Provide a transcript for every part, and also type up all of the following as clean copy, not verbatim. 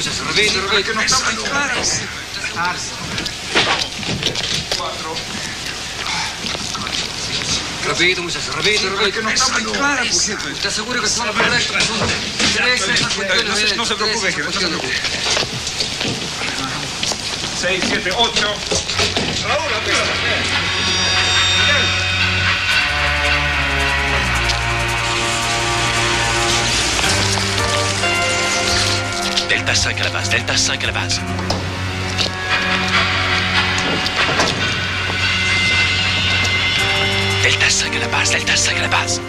muchachos. Repito, repito. No está muy clara. 4. Repito, muchachos. Repito, repito. No está muy clara, por cierto. ¿Estás seguro que son los correctos? No se preocupe, jefe, no se preocupe. 6, 7, 8. Raúl, la pista. Delta 5 à la base, Delta 5 à la base. Delta 5 à la base, Delta 5 à la base.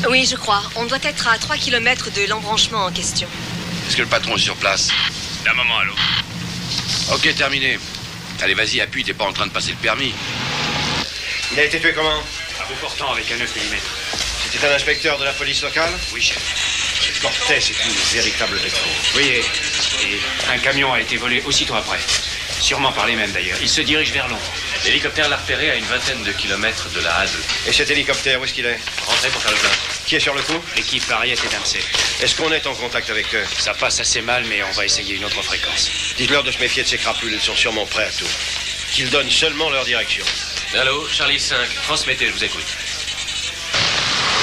Oui, je crois. On doit être à 3 km de l'embranchement en question. Est-ce que le patron est sur place? D'un moment à l'autre. Ok, terminé. Allez, vas-y, appuie, t'es pas en train de passer le permis. Il a été tué comment? À bout portant avec un 9 mm. C'était un inspecteur de la police locale? Oui, chef. Cortez est une véritable défaut. Oui, et un camion a été volé aussitôt après. Sûrement par les mêmes d'ailleurs. Il se dirige vers Londres. L'hélicoptère l'a repéré à une vingtaine de kilomètres de la A2. Et cet hélicoptère, où est-ce qu'il est? Rentrez pour faire le plein. Qui est sur le coup? L'équipe Harriet et Dempsey. Est-ce qu'on est en contact avec eux? Ça passe assez mal, mais on va essayer une autre fréquence. Dites-leur de se méfier de ces crapules, ils sont sûrement prêts à tout. Qu'ils donnent seulement leur direction. Allô, Charlie 5, transmettez, je vous écoute.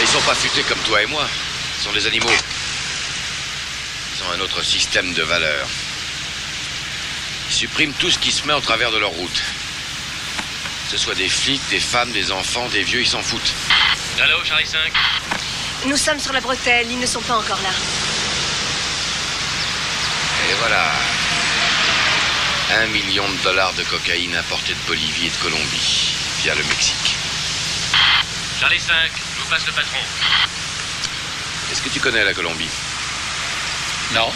Ils sont pas futés comme toi et moi. Ils sont des animaux. Ils ont un autre système de valeurs. Ils suppriment tout ce qui se met en travers de leur route. Que ce soit des flics, des femmes, des enfants, des vieux, ils s'en foutent. Allô, Charlie 5. Nous sommes sur la bretelle, ils ne sont pas encore là. Et voilà. 1 million de dollars de cocaïne importée de Bolivie et de Colombie, via le Mexique. Charlie 5, je vous passe le patron. Est-ce que tu connais la Colombie? Non.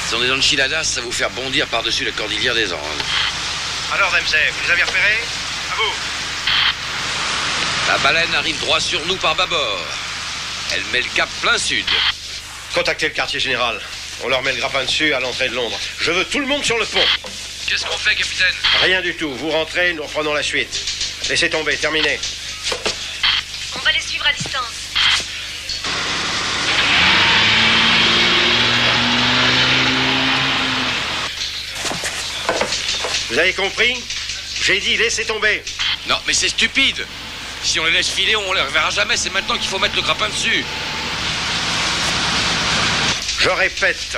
Ce sont des enchiladas, ça va vous faire bondir par-dessus la cordillère des Andes. Alors, Dempsey, vous les avez repérés? À vous. La baleine arrive droit sur nous par bâbord. Elle met le cap plein sud. Contactez le quartier général. On leur met le grappin dessus à l'entrée de Londres. Je veux tout le monde sur le pont. Qu'est-ce qu'on fait, capitaine? Rien du tout. Vous rentrez, nous reprenons la suite. Laissez tomber, terminé. On va les suivre à distance. Vous avez compris? J'ai dit laissez tomber. Non, mais c'est stupide. Si on les laisse filer, on les reverra jamais. C'est maintenant qu'il faut mettre le grappin dessus. Je répète,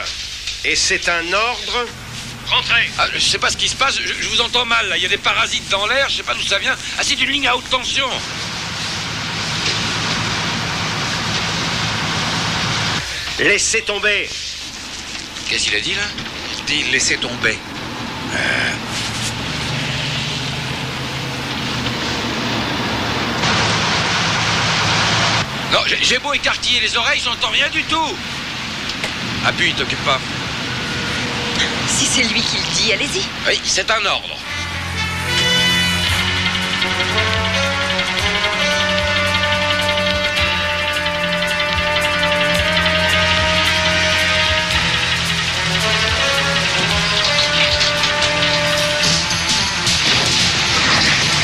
et c'est un ordre. Rentrez. Ah, je sais pas ce qui se passe, je vous entends mal, là. Il y a des parasites dans l'air, je sais pas d'où ça vient. Ah, c'est une ligne à haute tension. Laissez tomber. Qu'est-ce qu'il a dit, là? Il dit laissez tomber. Non, j'ai beau écarquiller les oreilles, j'entends rien du tout. Appuie, t'occupe pas. Si c'est lui qui le dit, allez-y. Oui, c'est un ordre.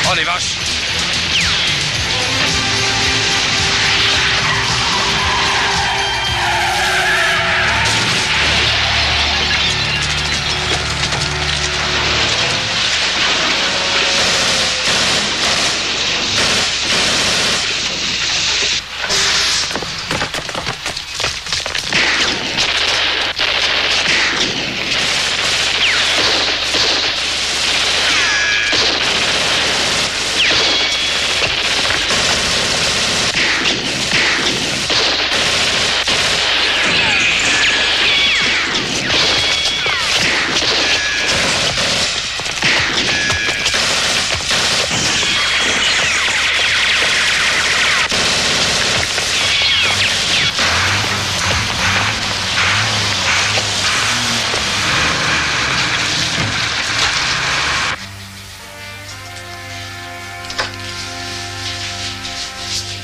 Oh les vaches!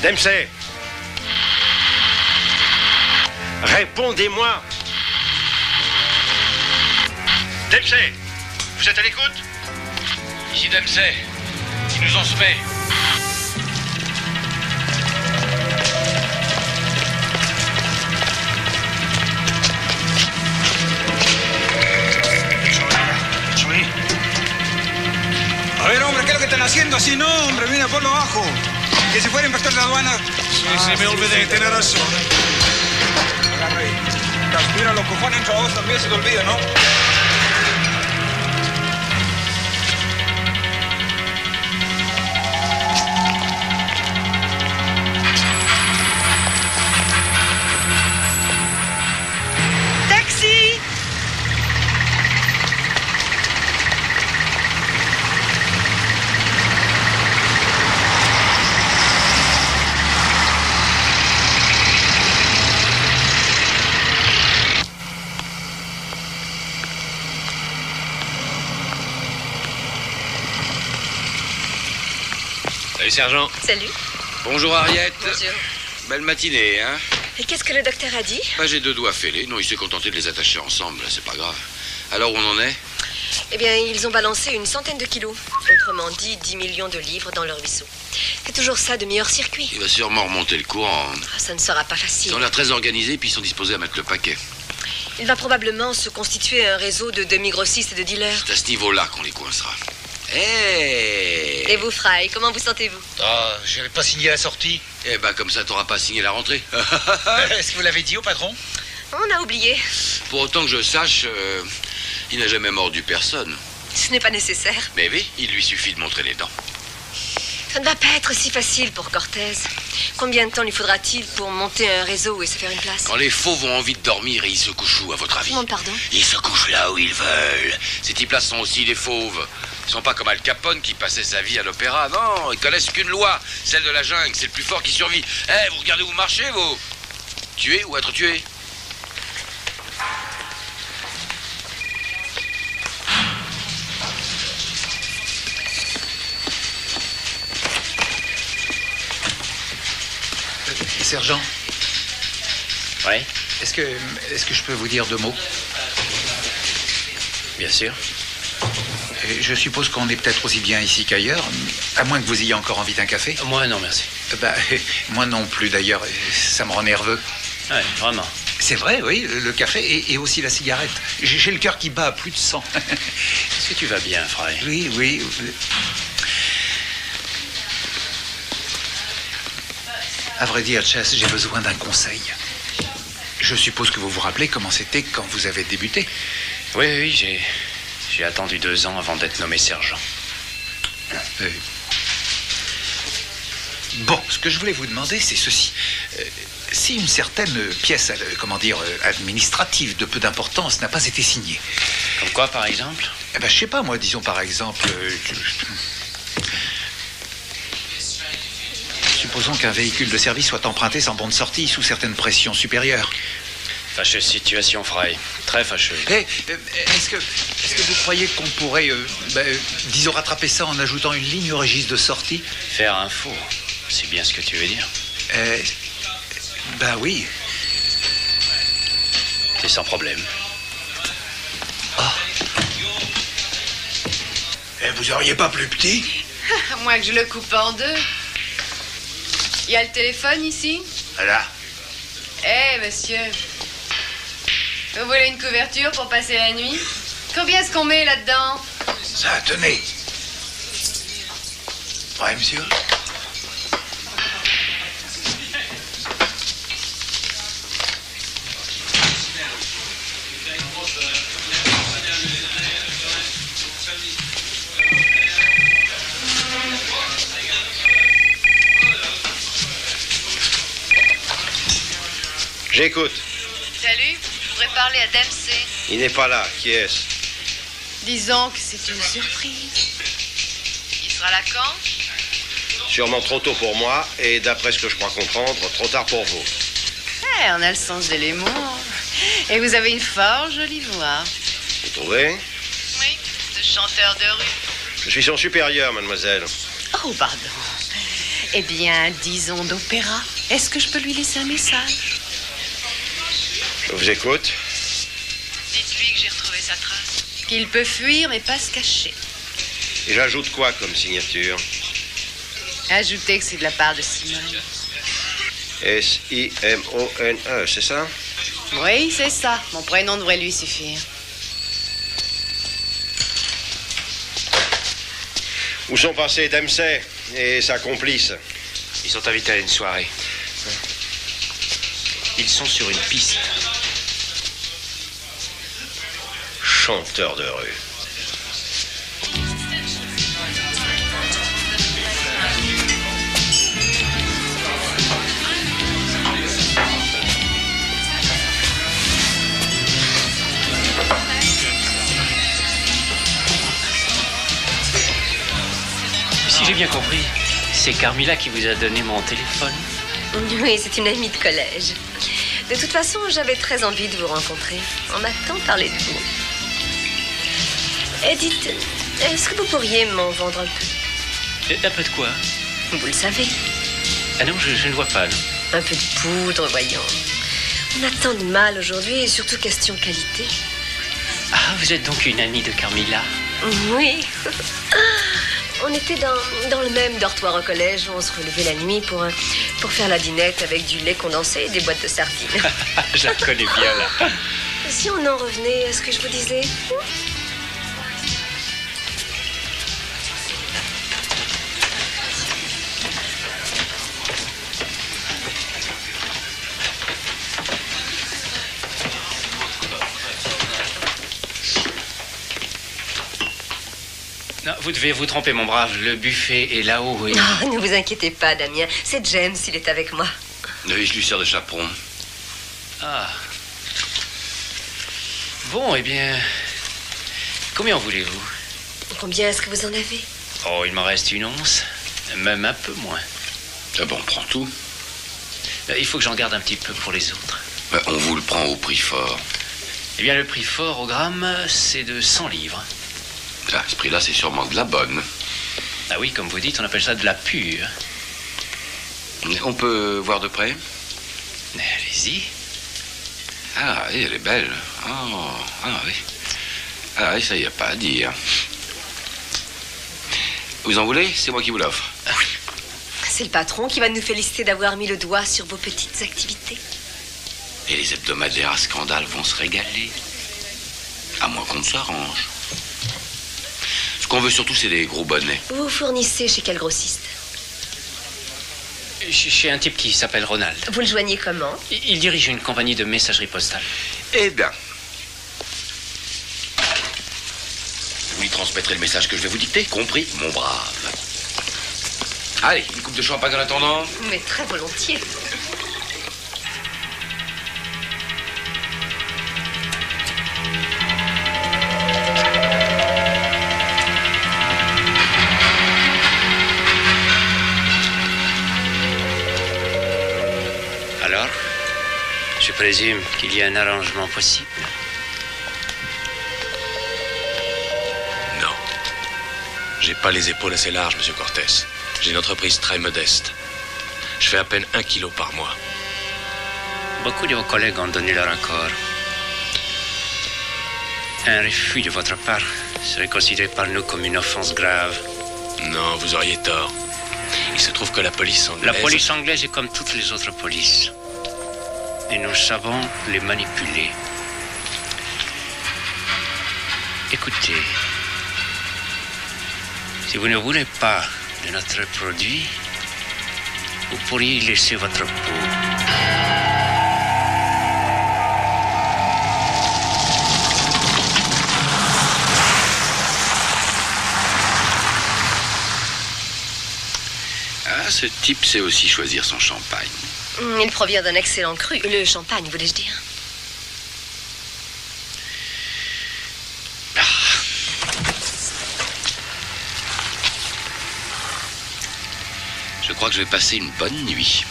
Dempsey! Répondez-moi! Dempsey! Vous êtes à l'écoute? Ici Dempsey. Ils nous ont semé. A ver, hombre, ¿qué es lo que están haciendo así? No, hombre, mira, ponlo abajo. Que se fuera a inspector de aduana. Sí, me olvidé, tiene razón. Agarra ahí. Transpira los cojones entre vos también, se te olvida, ¿no? Taxi! Salut sergent. Salut. Bonjour Harriet. Bonjour. Belle matinée, hein? Et qu'est-ce que le docteur a dit? Bah, j'ai 2 doigts fêlés. Non, il s'est contenté de les attacher ensemble, c'est pas grave. Alors où on en est? Eh bien, ils ont balancé une centaine de kilos. Autrement dit, 10 millions de livres dans leur ruisseau. C'est toujours ça de meilleur circuit. Il va sûrement remonter le courant. Ah, ça ne sera pas Ils facile. ont l'air très organisés, puis ils sont disposés à mettre le paquet. Il va probablement se constituer un réseau de demi-grossistes et de dealers. C'est à ce niveau-là qu'on les coincera. Hey! Et vous, Fry, comment vous sentez-vous? Ah, j'avais pas signé la sortie. Eh ben, comme ça, t'auras pas signé la rentrée. Est-ce que vous l'avez dit au patron? On a oublié. Pour autant que je sache, il n'a jamais mordu personne. Ce n'est pas nécessaire. Mais oui, il lui suffit de montrer les dents. Ça ne va pas être si facile pour Cortez. Combien de temps lui faudra-t-il pour monter un réseau et se faire une place? Quand les fauves ont envie de dormir, ils se couchent où, à votre avis? Demande pardon. Ils se couchent là où ils veulent. Ces types-là sont aussi des fauves. Ils sont pas comme Al Capone qui passait sa vie à l'opéra. Non, ils connaissent qu'une loi, celle de la jungle. C'est le plus fort qui survit. Eh, vous regardez où vous marchez, vous? Tuer ou être tué? Sergent, Ouais, est-ce que je peux vous dire 2 mots? bien sûr. Je suppose qu'on est peut-être aussi bien ici qu'ailleurs, à moins que vous ayez encore envie d'un café. Moi, non, merci. Bah, moi non plus d'ailleurs, ça me rend nerveux. Ouais, vraiment. C'est vrai, oui, le café et aussi la cigarette. J'ai le cœur qui bat à plus de 100. Est-ce que tu vas bien, Fry? Oui, oui. À vrai dire, Chess, j'ai besoin d'un conseil. Je suppose que vous vous rappelez comment c'était quand vous avez débuté. Oui, j'ai attendu 2 ans avant d'être nommé sergent. Bon, ce que je voulais vous demander, c'est ceci. Si une certaine pièce, administrative de peu d'importance n'a pas été signée. Comme quoi, par exemple? Eh ben, je sais pas, moi, disons par exemple... supposons qu'un véhicule de service soit emprunté sans bon de sortie sous certaines pressions supérieures. Fâcheuse situation, Fry. Très fâcheuse. Est-ce que vous croyez qu'on pourrait, disons, rattraper ça en ajoutant une ligne au registre de sortie? Faire un four, c'est bien ce que tu veux dire. Oui. C'est sans problème. Vous auriez pas plus petit? À moins que je le coupe en deux. Il y a le téléphone ici? Là. Monsieur. Vous voulez une couverture pour passer la nuit? Combien est-ce qu'on met là-dedans? Ça, tenez. Ouais, monsieur? J'écoute. Salut, je voudrais parler à Dempsey. Il n'est pas là. Qui est-ce? Disons que c'est une surprise. Il sera là quand? Sûrement trop tôt pour moi et d'après ce que je crois comprendre, trop tard pour vous. On a le sens de l'humour. Et vous avez une fort jolie voix. Vous trouvez? Oui, de chanteur de rue. Je suis son supérieur, mademoiselle. Oh, pardon. Eh bien, disons d'opéra. Est-ce que je peux lui laisser un message? Je vous écoute. Dites-lui que j'ai retrouvé sa trace. Qu'il peut fuir, mais pas se cacher. Et j'ajoute quoi comme signature? Ajoutez que c'est de la part de Simone. S-I-M-O-N-E, c'est ça? Oui, c'est ça. Mon prénom devrait lui suffire. Où sont passés Dempsey et sa complice? Ils sont invités à une soirée. Ils sont sur une piste. Chanteur de rue. Si j'ai bien compris, c'est Carmilla qui vous a donné mon téléphone. Oui, c'est une amie de collège. De toute façon, j'avais très envie de vous rencontrer. On m'a tant parlé de vous. Et dites, est-ce que vous pourriez m'en vendre un peu? Un peu de quoi? Vous le savez. Ah non, je ne vois pas, non. Un peu de poudre, voyons. On a tant de mal aujourd'hui, et surtout question qualité. Ah, vous êtes donc une amie de Carmilla? Oui. On était dans le même dortoir au collège où on se relevait la nuit pour faire la dînette avec du lait condensé et des boîtes de sardines. Je la connais bien, là. Si on en revenait à ce que je vous disais. Non, vous devez vous tromper, mon brave. Le buffet est là-haut. Et... Oh, ne vous inquiétez pas, Damien. C'est James, il est avec moi. Oui, je lui sers de chaperon. Ah. Bon, eh bien... Combien en voulez-vous? Combien est-ce que vous en avez? Oh, il m'en reste une once. Même un peu moins. Ah bon, on prend tout. Il faut que j'en garde un petit peu pour les autres. On vous le prend au prix fort. Eh bien, le prix fort au gramme, c'est de 100 livres. À ce prix-là, c'est sûrement de la bonne. Ah oui, comme vous dites, on appelle ça de la pure. On peut voir de près? Allez-y. Ah oui, elle est belle. Oh, ah oui. Ah oui, ça y a pas à dire. Vous en voulez? C'est moi qui vous l'offre. C'est le patron qui va nous féliciter d'avoir mis le doigt sur vos petites activités. Et les hebdomadaires à scandale vont se régaler. À moins qu'on ne s'arrange. Ce qu'on veut surtout, c'est des gros bonnets. Vous fournissez chez quel grossiste? Chez un type qui s'appelle Ronald. Vous le joignez comment? Il dirige une compagnie de messagerie postale. Eh bien. Vous lui transmettrez le message que je vais vous dicter, compris, mon brave. Allez, une coupe de champagne en attendant. Mais très volontiers. présume qu'il y a un arrangement possible. Non. J'ai pas les épaules assez larges, monsieur Cortés. J'ai une entreprise très modeste. Je fais à peine 1 kilo par mois. Beaucoup de vos collègues ont donné leur accord. Un refus de votre part serait considéré par nous comme une offense grave. Non, vous auriez tort. Il se trouve que la police anglaise... La police anglaise est comme toutes les autres polices. Et nous savons les manipuler. Écoutez, si vous ne voulez pas de notre produit, vous pourriez y laisser votre peau. Ah, ce type sait aussi choisir son champagne. Il provient d'un excellent cru. Le champagne, voulais-je dire. Je crois que je vais passer une bonne nuit.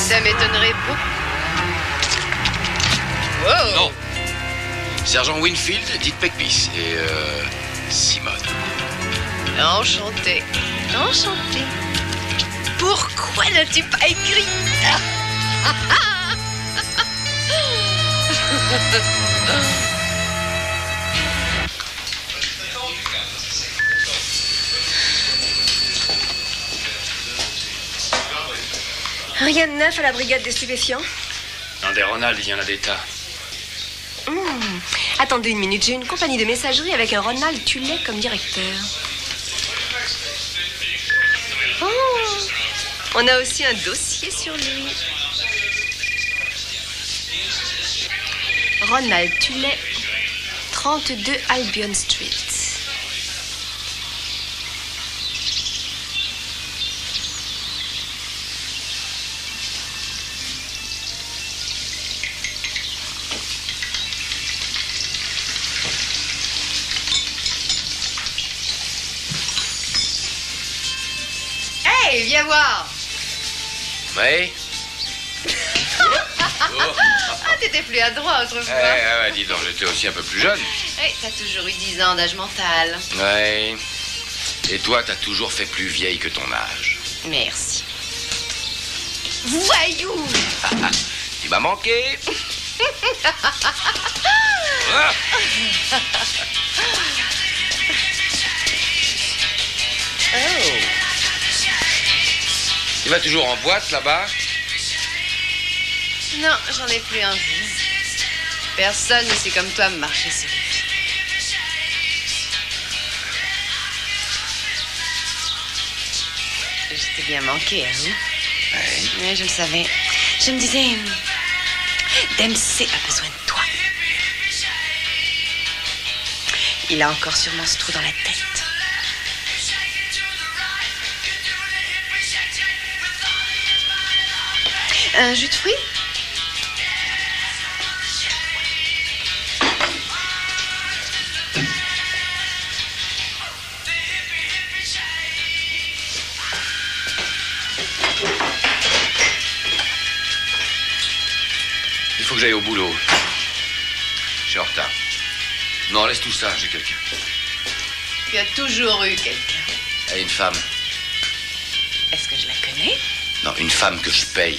Ça m'étonnerait beaucoup. Wow. Non. Sergent Winfield, dites Pegpis. Et Simone. Enchanté. Enchanté. Pourquoi n'as-tu pas écrit? Rien de neuf à la brigade des stupéfiants? Dans des Ronald, il y en a des tas. Attendez une minute, j'ai une compagnie de messagerie avec un Ronald Tullet comme directeur. Oh, on a aussi un dossier sur lui. Ronald Tullet, 32 Albion Street. Hey, viens voir. Oui. Ah, t'étais plus adroit autrefois. Ouais, dis donc, j'étais aussi un peu plus jeune. Hey, t'as toujours eu 10 ans d'âge mental. Ouais. Et toi, t'as toujours fait plus vieille que ton âge. Merci. Voyou. Tu m'as manqué. Oh. Tu vas toujours en boîte là-bas? Non, j'en ai plus envie. Personne ne sait comme toi me marcher sur les pieds. Je t'ai bien manqué, hein? Oui, je le savais. Je me disais, Dempsey a besoin de toi. Il a encore sûrement ce trou dans la tête. Un jus de fruits? Il faut que j'aille au boulot. Je suis en retard. Non, laisse tout ça, j'ai quelqu'un. Tu as toujours eu quelqu'un. Et une femme. Est-ce que je la connais? Non, une femme que je paye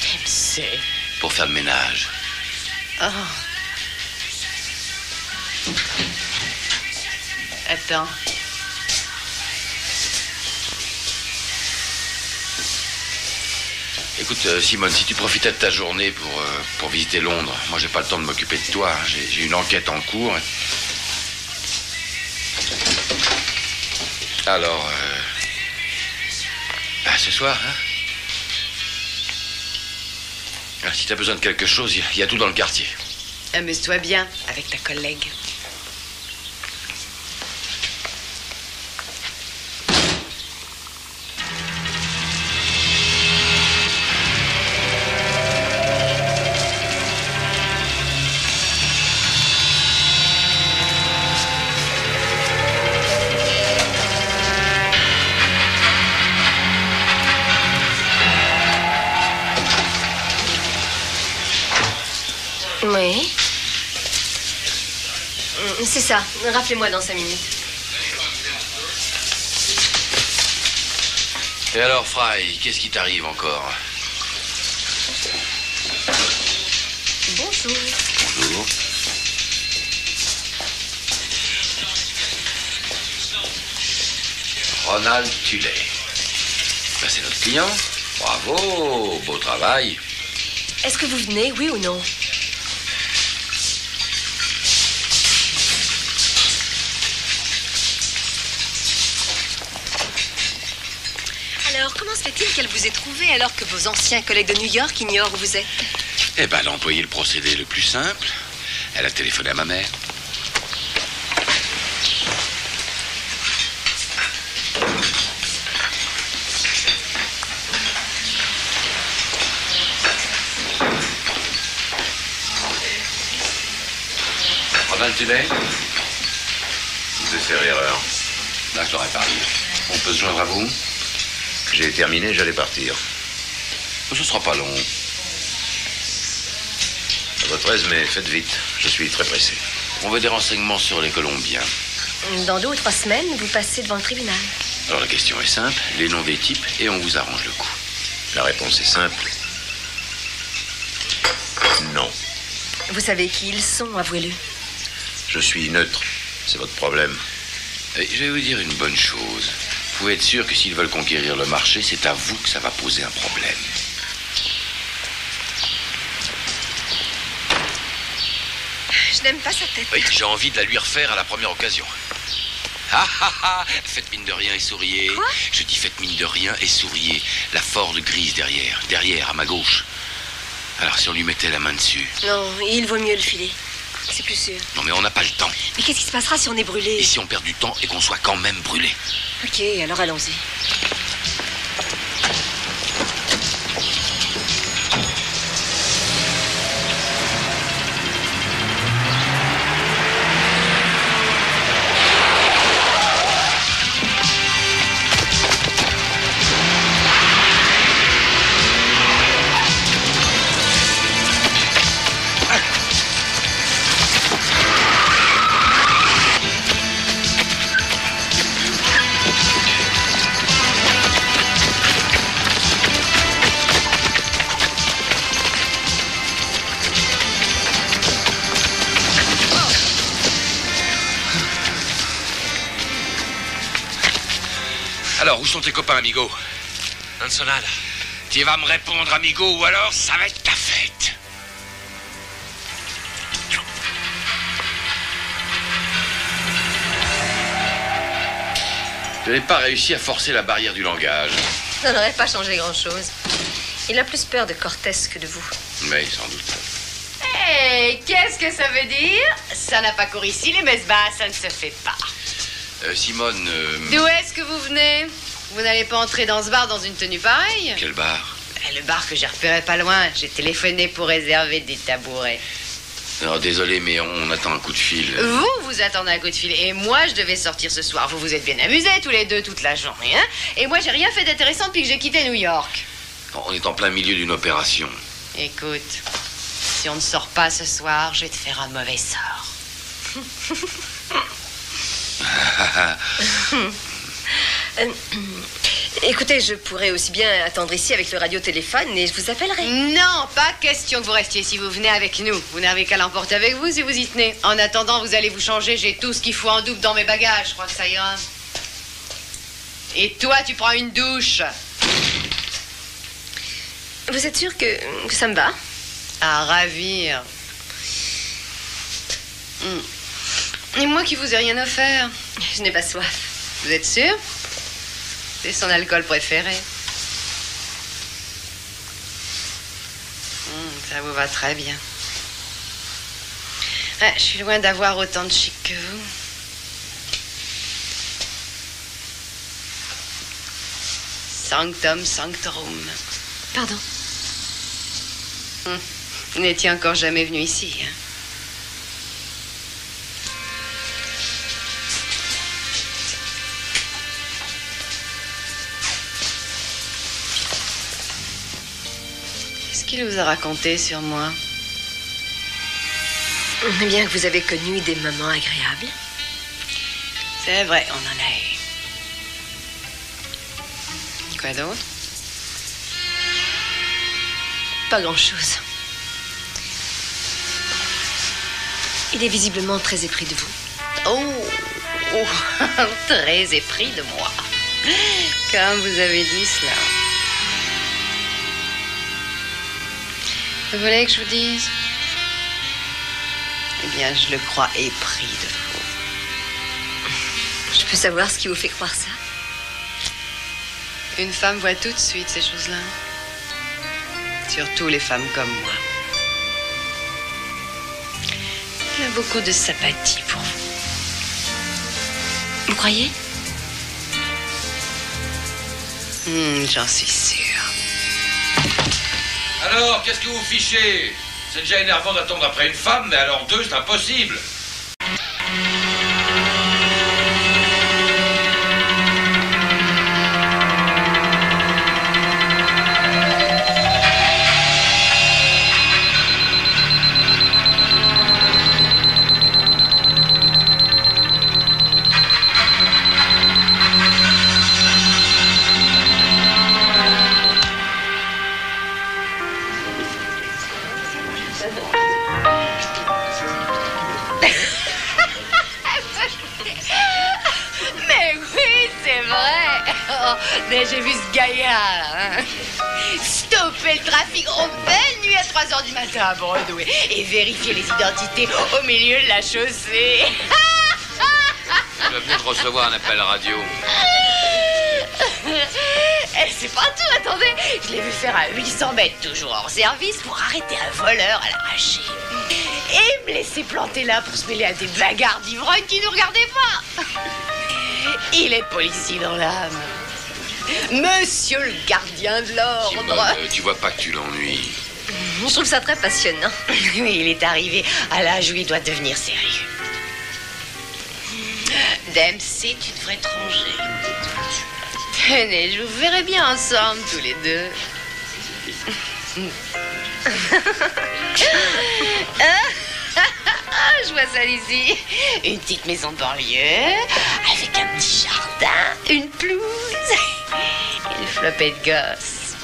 Dempsey. pour faire le ménage. Oh. Attends. Écoute, Simone, si tu profitais de ta journée pour visiter Londres, moi j'ai pas le temps de m'occuper de toi. Hein. J'ai une enquête en cours. Alors, ce soir, hein? Si t'as besoin de quelque chose, il y a tout dans le quartier. Amuse-toi bien avec ta collègue. C'est ça. Rappelez-moi dans 5 minutes. Et alors, Fry, qu'est-ce qui t'arrive encore? Bonjour. Bonjour. Ronald Tullet. Ben, c'est notre client. Bravo, beau travail. Est-ce que vous venez, oui ou non? Alors, comment se fait-il qu'elle vous ait trouvé alors que vos anciens collègues de New York ignorent où vous êtes? Eh ben, elle a employé le procédé le plus simple. Elle a téléphoné à ma mère. Ronald Tullet? Vous devez faire erreur. Là, je l'aurais pas dit. On peut se joindre à vous? J'ai terminé, j'allais partir. Ce sera pas long. À votre aise, mais faites vite. Je suis très pressé. On veut des renseignements sur les Colombiens. Dans 2 ou 3 semaines, vous passez devant le tribunal. Alors la question est simple, les noms des types et on vous arrange le coup. La réponse est simple. Non. Vous savez qui ils sont, avouez-le. Je suis neutre. C'est votre problème. Et je vais vous dire une bonne chose. Vous pouvez être sûr que s'ils veulent conquérir le marché, c'est à vous que ça va poser un problème. Je n'aime pas sa tête. Oui, j'ai envie de la lui refaire à la première occasion. Ah ah ah! Faites mine de rien et souriez. Quoi? Je dis faites mine de rien et souriez. La Ford grise derrière. Derrière, à ma gauche. Alors si on lui mettait la main dessus. Non, il vaut mieux le filer. C'est plus sûr. Non mais on n'a pas le temps. Mais qu'est-ce qui se passera si on est brûlé? Et si on perd du temps et qu'on soit quand même brûlé? Ok, alors allons-y. Alors, où sont tes copains, amigo? Ansonada. Tu vas me répondre, amigo, ou alors ça va être ta fête. Je n'ai pas réussi à forcer la barrière du langage. Ça n'aurait pas changé grand-chose. Il a plus peur de Cortés que de vous. Oui, sans doute. Hé, qu'est-ce que ça veut dire? Ça n'a pas cours ici, les messes basses, ça ne se fait pas. Simone... D'où est-ce que vous venez? Vous n'allez pas entrer dans ce bar dans une tenue pareille? Quel bar? Le bar que j'ai repéré pas loin. J'ai téléphoné pour réserver des tabourets. Non, désolé, mais on attend un coup de fil. Vous attendez un coup de fil. Et moi, je devais sortir ce soir. Vous vous êtes bien amusés tous les deux toute la journée, hein? Et moi, j'ai rien fait d'intéressant depuis que j'ai quitté New York. On est en plein milieu d'une opération. Écoute, si on ne sort pas ce soir, je vais te faire un mauvais sort. Écoutez, je pourrais aussi bien attendre ici avec le radiotéléphone et je vous appellerai. Non, pas question que vous restiez si vous venez avec nous. Vous n'avez qu'à l'emporter avec vous si vous y tenez. En attendant, vous allez vous changer. J'ai tout ce qu'il faut en double dans mes bagages. Je crois que ça ira. Et toi, tu prends une douche. Vous êtes sûr que ça me va? À ravir. Et moi qui vous ai rien offert. Je n'ai pas soif. Vous êtes sûr? C'est son alcool préféré. Ça vous va très bien. Ah, je suis loin d'avoir autant de chic que vous. Sanctum sanctorum. Pardon? Vous n'étiez encore jamais venu ici, hein? Qu'est-ce qu'il vous a raconté sur moi? Bien que vous avez connu des moments agréables. C'est vrai, on en a eu. Quoi d'autre? Pas grand-chose. Il est visiblement très épris de vous. Oh, très épris de moi. Comme vous avez dit cela. Vous voulez que je vous dise? Eh bien, je le crois épris de vous. Je peux savoir ce qui vous fait croire ça? Une femme voit tout de suite ces choses-là. Surtout les femmes comme moi. Elle a beaucoup de sympathie pour vous. Vous croyez? J'en suis sûre. Alors, qu'est-ce que vous fichez? C'est déjà énervant d'attendre après une femme, mais alors deux, c'est impossible. J'ai vu ce gaillard, hein. Stopper le trafic en pleine nuit à 3h du matin à Broadway et vérifier les identités au milieu de la chaussée. Je viens de recevoir un appel radio. C'est pas tout, attendez. Je l'ai vu faire à 800 mètres, toujours hors service, pour arrêter un voleur à l'arraché. Et me laisser planter là pour se mêler à des blaguards d'ivrognes qui nous regardaient pas. Il est policier dans l'âme. Monsieur le gardien de l'ordre. Simone, tu vois pas que tu l'ennuies? Je trouve ça très passionnant. Oui, il est arrivé à l'âge où il doit devenir sérieux. Dempsey, tu devrais te ranger. Tenez, je vous verrai bien ensemble, tous les deux. Je vois ça ici. Une petite maison de banlieue, avec un petit jardin, une pelouse et une flopée de gosses.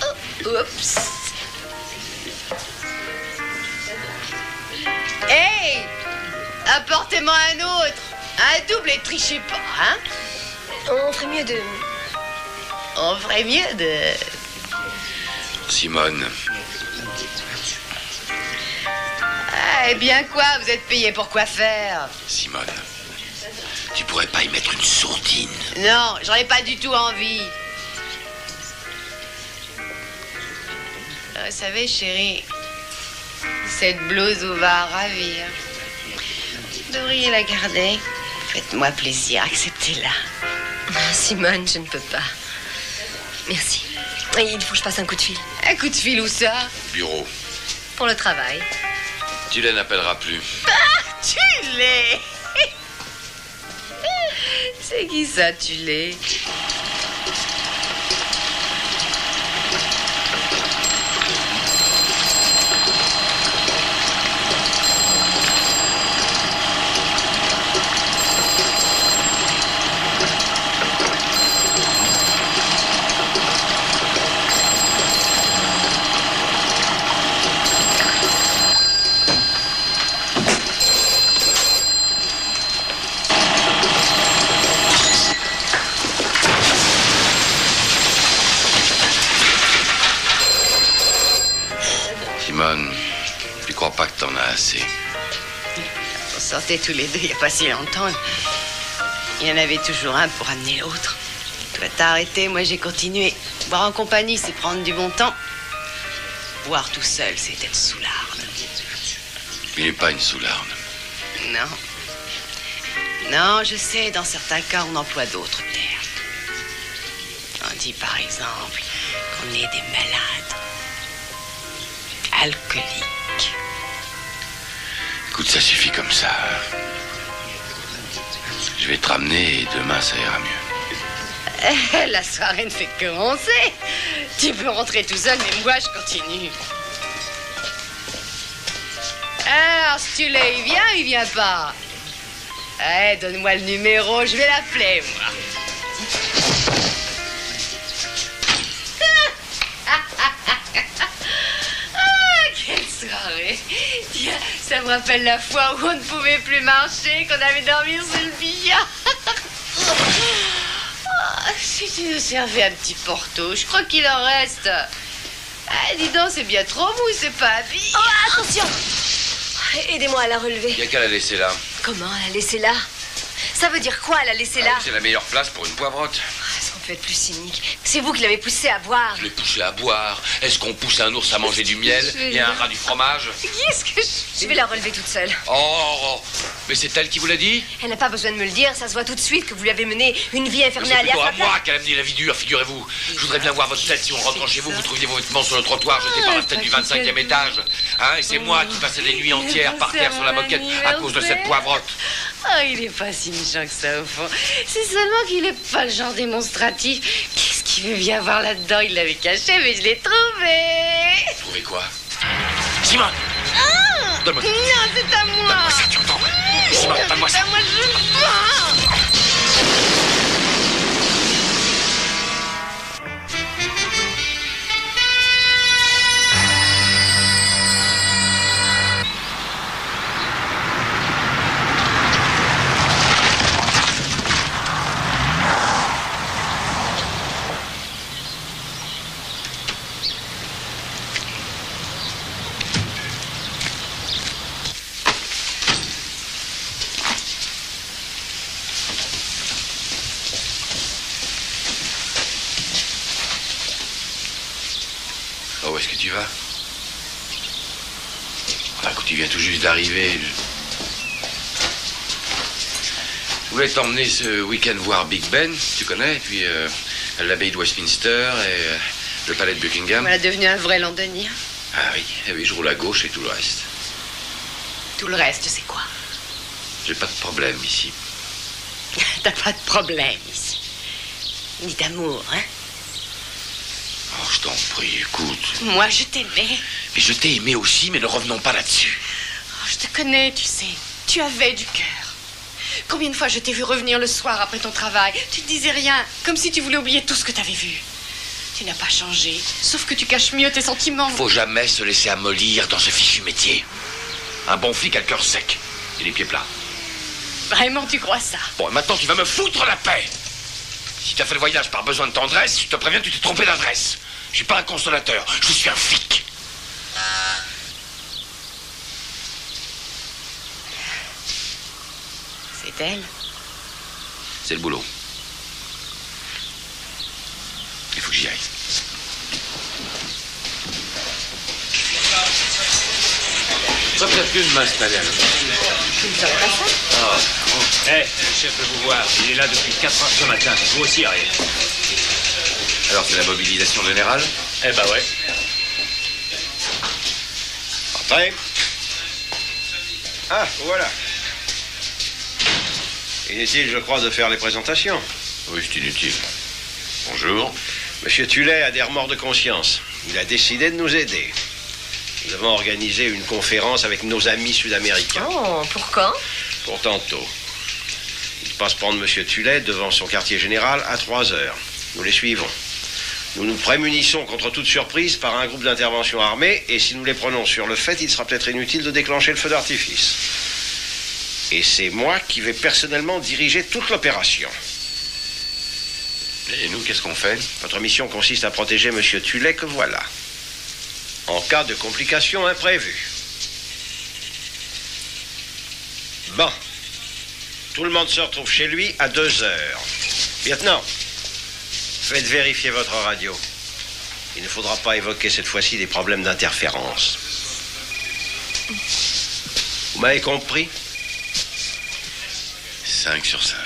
Oh, oups. Hey, apportez-moi un autre. Un double et trichez pas, hein? On ferait mieux de... Simone. Eh bien quoi, vous êtes payé pour quoi faire? Simone, tu pourrais pas y mettre une sourdine? Non, j'en ai pas du tout envie. Vous savez, chérie, cette blouse vous va ravir. Vous devriez la garder. Faites-moi plaisir, acceptez-la. Simone, je ne peux pas. Merci. Il faut que je passe un coup de fil. Un coup de fil où ça? Bureau. Pour le travail. Tu la n'appelleras plus. Ah, tu l'es. C'est qui ça, tu l'es? Simone, tu crois pas que t'en as assez? On sortait tous les deux il n'y a pas si longtemps. Il y en avait toujours un pour amener l'autre. Toi, t'as arrêté, moi j'ai continué. Boire en compagnie, c'est prendre du bon temps. Boire tout seul, c'est être soularde. Il n'est pas une soularde. Non. Non, je sais, dans certains cas, on emploie d'autres termes. On dit par exemple qu'on est des malades. Alcooliques. Écoute, ça suffit comme ça. Je vais te ramener et demain ça ira mieux. La soirée ne fait que commencer. Tu peux rentrer tout seul, mais moi je continue. Alors, si tu l'as, il vient pas. Eh, donne-moi le numéro, je vais l'appeler, moi. Quelle soirée. Tiens, ça me rappelle la fois où on ne pouvait plus marcher, qu'on avait dormi sur le billard. Si tu nous servais un petit porto, je crois qu'il en reste. Ah, dis donc, c'est bien trop mou, c'est pas habillé. Oh, attention! Aidez-moi à la relever. Il y a qu'à la laisser là. Comment la laisser là? Ça veut dire quoi, la laisser là? C'est la meilleure place pour une poivrotte. Est-ce qu'on peut être plus cynique? C'est vous qui l'avez poussé à boire. Je l'ai poussé à boire. Est-ce qu'on pousse un ours à manger du miel et un rat du fromage? Qu'est-ce que je vais la relever toute seule. Oh, mais c'est elle qui vous l'a dit? Elle n'a pas besoin de me le dire, ça se voit tout de suite que vous lui avez mené une vie C'est infernale. plutôt à moi qu'elle a mené la vie dure, figurez-vous. Je voudrais bien voir votre tête si on rentre chez vous, vous trouviez vos vêtements sur le trottoir jetés par la fenêtre du 25e étage. Hein, et c'est moi qui passais des nuits entières par terre sur la moquette à cause de cette poivrotte. Oh, il est pas si méchant que ça, au fond. C'est seulement qu'il est pas le genre démonstratif. Qu'est-ce qu'il veut bien voir là-dedans? Il l'avait caché, mais je l'ai trouvé. Trouvé quoi? Simone! Ah! Donne-moi ça. Non, c'est à moi. Donne-moi ça, tu entends? Simone, donne-moi ça. Moi, je veux pas. Oh, où est-ce que tu vas? Enfin, écoute, tu viens tout juste d'arriver. Je voulais t'emmener ce week-end voir Big Ben, tu connais, et puis l'abbaye de Westminster et le palais de Buckingham. Voilà devenu un vrai londonien. Ah oui, eh oui, je roule à gauche et tout le reste. Tout le reste, c'est quoi? J'ai pas de problème ici. T'as pas de problème ici. Ni d'amour, hein? Oh, je t'en prie, écoute. Moi, je t'aimais. Mais je t'ai aimé aussi, mais ne revenons pas là-dessus. Oh, je te connais, tu sais. Tu avais du cœur. Combien de fois je t'ai vu revenir le soir après ton travail? Tu ne disais rien, comme si tu voulais oublier tout ce que t'avais vu. Tu n'as pas changé, sauf que tu caches mieux tes sentiments. Faut jamais se laisser amollir dans ce fichu métier. Un bon flic a le cœur sec et les pieds plats. Vraiment, tu crois ça? Bon, et maintenant, tu vas me foutre la paix. Si tu as fait le voyage par besoin de tendresse, je te préviens, tu t'es trompé d'adresse. Je suis pas un consolateur, je suis un flic. C'est elle? C'est le boulot. Il faut que j'y aille. Ça peut-être plus de m'installer alors. Tu ne savais pas ça? Oh, hé, le chef veut vous voir. Il est là depuis 4 heures ce matin. Vous aussi, Ariel. Alors, c'est la mobilisation générale? Eh ben ouais. Entrez. Ah, voilà. Inutile, je crois, de faire les présentations. Oui, c'est inutile. Bonjour. Monsieur Tullet a des remords de conscience. Il a décidé de nous aider. Nous avons organisé une conférence avec nos amis sud-américains. Oh, pour quand? Pour tantôt. Il passe prendre Monsieur Tullet devant son quartier général à 3 heures. Nous les suivons. Nous nous prémunissons contre toute surprise par un groupe d'intervention armée, et si nous les prenons sur le fait, il sera peut-être inutile de déclencher le feu d'artifice. Et c'est moi qui vais personnellement diriger toute l'opération. Et nous, qu'est-ce qu'on fait? Votre mission consiste à protéger Monsieur Tullet, que voilà. En cas de complications imprévues. Bon. Tout le monde se retrouve chez lui à 2 heures. Lieutenant, faites vérifier votre radio. Il ne faudra pas évoquer cette fois-ci des problèmes d'interférence. Vous m'avez compris? 5 sur 5.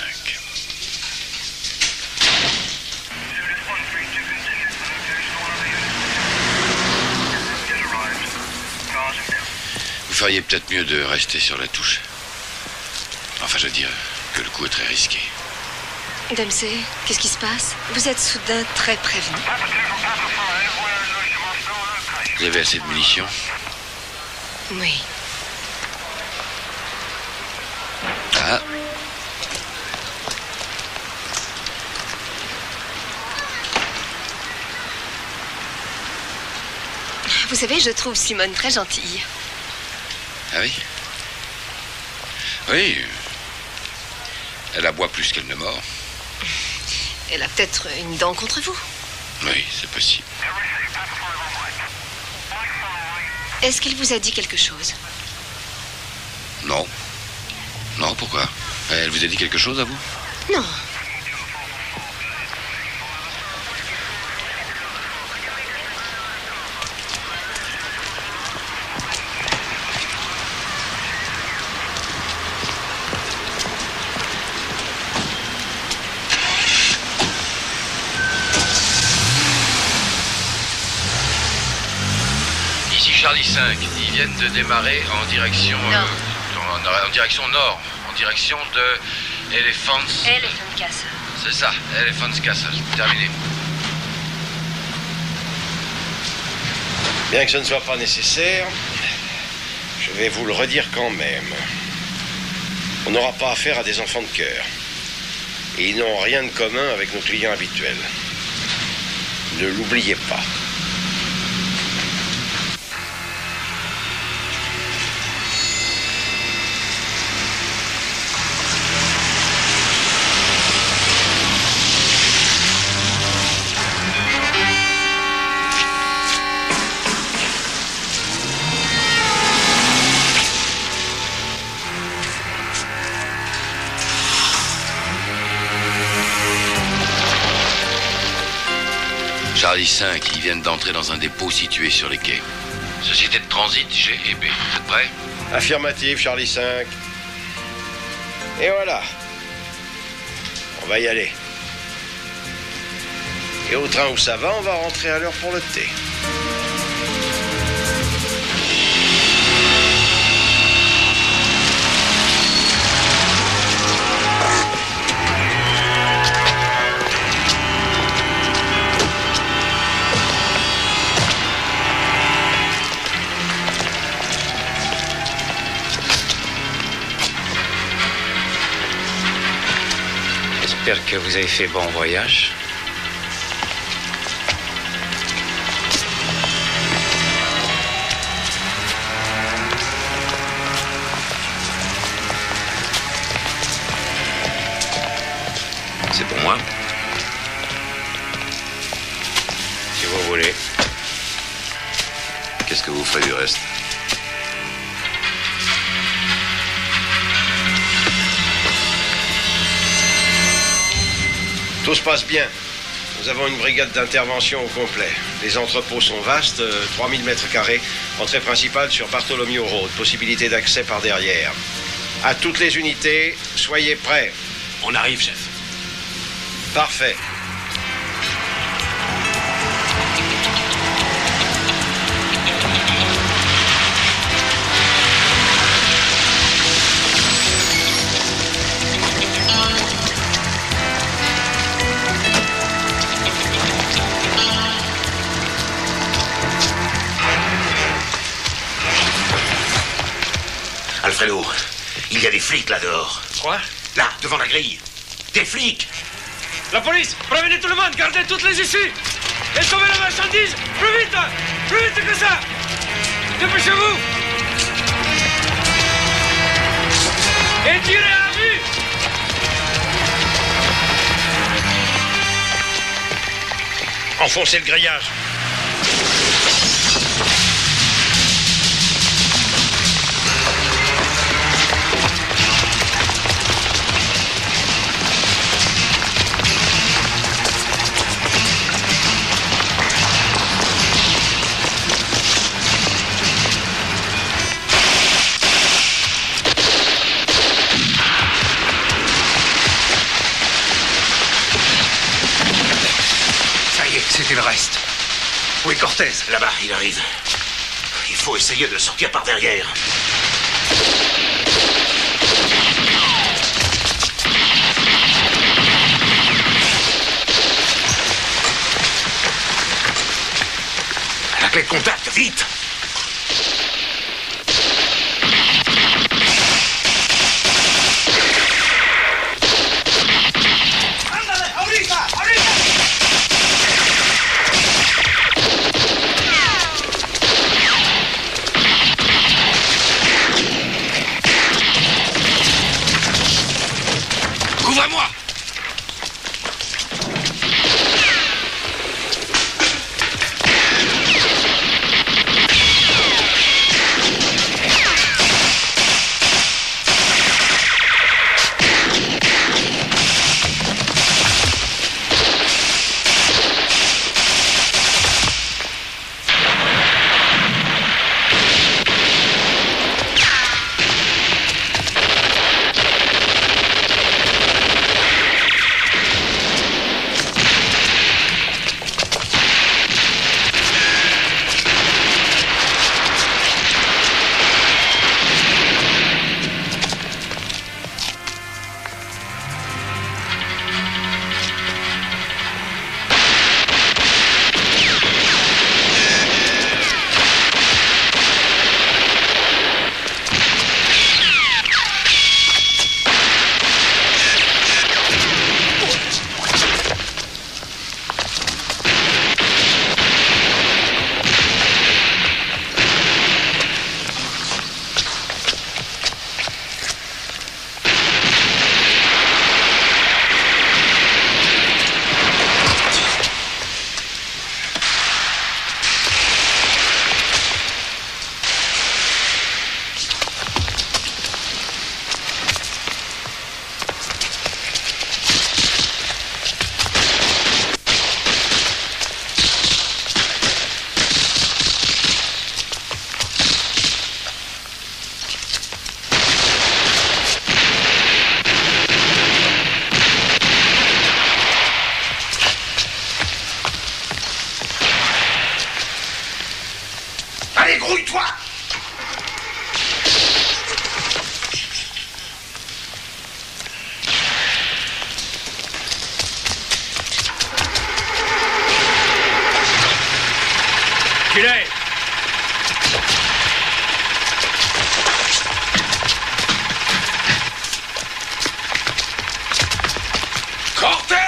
Vous feriez peut-être mieux de rester sur la touche. Enfin, je veux dire que le coup est très risqué. Dempsey, qu'est-ce qui se passe? Vous êtes soudain très prévenu. Vous avez assez de munitions? Oui. Ah. Vous savez, je trouve Simone très gentille. Ah oui? Oui. Elle aboie plus qu'elle ne mord. Elle a peut-être une dent contre vous. Oui, c'est possible. Est-ce qu'elle vous a dit quelque chose? Non. Non, pourquoi? Elle vous a dit quelque chose à vous? Non. Charlie 5, ils viennent de démarrer en direction... en direction nord, en direction de Elephant Castle. C'est ça, Elephant Castle. Terminé. Bien que ce ne soit pas nécessaire, je vais vous le redire quand même. On n'aura pas affaire à des enfants de cœur. Et ils n'ont rien de commun avec nos clients habituels. Ne l'oubliez pas. Charlie 5, ils viennent d'entrer dans un dépôt situé sur les quais. Société de transit G et B. Vous êtes prêts? Affirmative, Charlie 5. Et voilà. On va y aller. Et au train où ça va, on va rentrer à l'heure pour le thé. J'espère que vous avez fait bon voyage. C'est pour moi? Si vous voulez. Qu'est-ce que vous ferez du reste? Tout se passe bien. Nous avons une brigade d'intervention au complet. Les entrepôts sont vastes, 3000 mètres carrés. Entrée principale sur Bartholomew Road. Possibilité d'accès par derrière. À toutes les unités, soyez prêts. On arrive, chef. Parfait. Alfredo, il y a des flics là dehors. Quoi? Là, devant la grille. Des flics! La police! Prévenez tout le monde! Gardez toutes les issues! Et sauvez la marchandise! Plus vite! Plus vite que ça! Dépêchez-vous! Et tirez à vue! Enfoncez le grillage. C'était le reste. Où est Cortez? Là-bas, il arrive. Il faut essayer de sortir par derrière. La clé de contact, vite! Tulet! Cortez!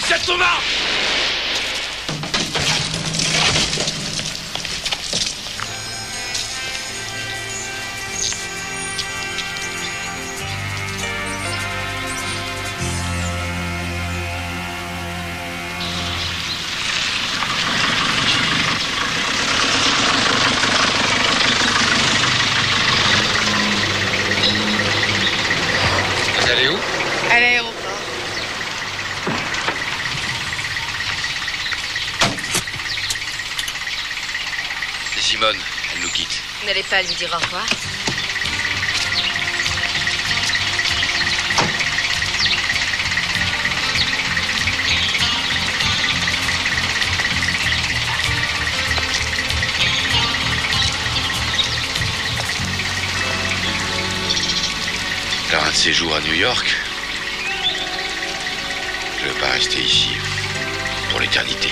Jette ton arme! Vous allez où? À l'aéroport. C'est Simone, elle nous quitte. Vous n'allez pas lui dire au revoir? Alors un de ces jours à New York, je ne veux pas rester ici pour l'éternité.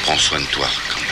Prends soin de toi quand même.